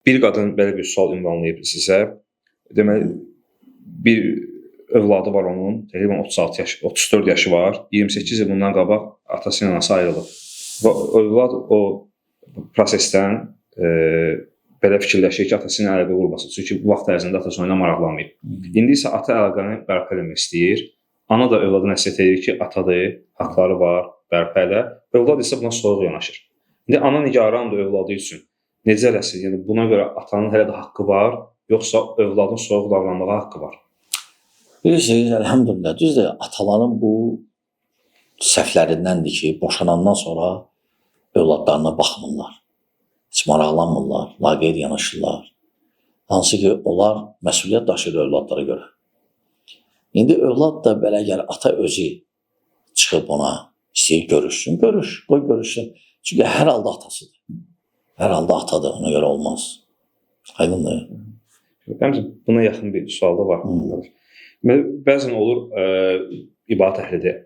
Bir qadın belə bir sual ünvanlayıb sizə. Deməli, bir övladı var onun, təqribən 36 yaş, 34 yaşı var. 28 il bundan qabaq atası ilə anası ayrılıb. Və övlad o prosesdən belə fikirləşir ki, atası ilə əlaqə qurmasın. Çünki bu vaxt ərzində atası ilə maraqlanmayıb. İndi isə ata əlaqəni bərpa etmək istəyir. Ana da övlada nəsihət edir ki, atadır, haqları var, bərpa elə. Övlad isə buna soyuq yanaşır. İndi ana nigarandır övladı üçün. Necə eləsin? Yəni buna görə atanın hələ də haqqı var, yoxsa övladın soyuq davranmağa haqqı var? Bilirsiniz, əlhamdülillah, düzdür, ataların bu səhvlərindəndir ki, boşanandan sonra övladlarına baxmırlar, heç maraqlanmırlar, laqeyd yanaşırlar. Hansı ki, onlar məsuliyyət daşıyır övladlara görə. İndi övlad da belə gəlir, ata özü çıxıb ona istəyir görüşsün, qoy görüşsün. Çünki hər halda atasıdır. Hər halda atadır, ona görə olmaz. Aydındır. Həmçinin buna yaxın bir sual da var. Bəzən olur, ibadət əhlidir,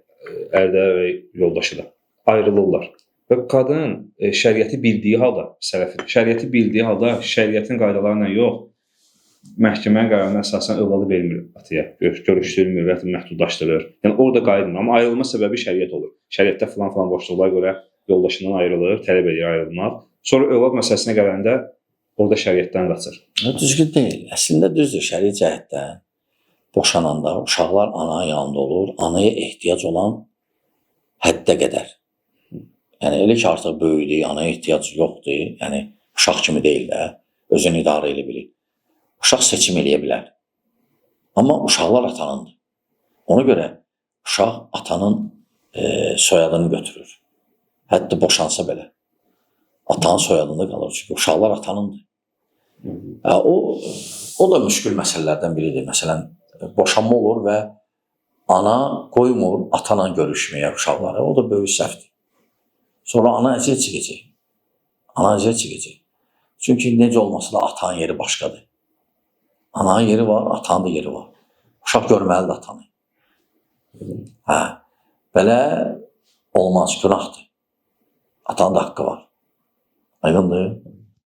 ərdə və yoldaşı da ayrılırlar. Və qadın şəriəti bildiyi halda, şəriəti bildiyi halda şəriətin qaydalarına yox, məhkəmənin qərarına əsasən övladı vermir ataya, görüşdürmür və məhdudlaşdırır. Yəni orada qayıtmır, amma ayrılma səbəbi şəriət olur. Şəriətdə filan boşluqlara görə yoldaşından ayrılır, tələb edir ayrılmaq. Sonra övlad məsələsinə gələndə orada şəriətdən qaçır. Düzgün deyil. Əslində düzdür, şəri cəhətdən boşananda uşaqlar ana yanında olur, anaya ehtiyac olan həddə qədər. Yəni elə ki, artıq böyüdür, anaya ehtiyac yoxdur, yəni uşaq kimi deyil də, özünü idarə edə bilir. Uşaq seçim eləyə bilər. Amma uşaqlar atanındır. Ona görə uşaq atanın soyadını götürür. Hətta boşansa belə. Atanın soyadında qalır. Çünki uşaqlar atanındır. O da müşkül məsələlərdən biridir. Məsələn, boşanma olur və ana qoymur atana görüşməyə uşaqları. O da böyük səhvdir. Sonra ana əziyyət çəkəcək. Ana əziyyət çəkəcək. Çünki necə olmasa da atanın yeri başqadır. Ananın yeri var, atanın da yeri var. Uşaq görməlidir atanı. Belə olmaz, günahdır. Atanın da haqqı var. Aydındır.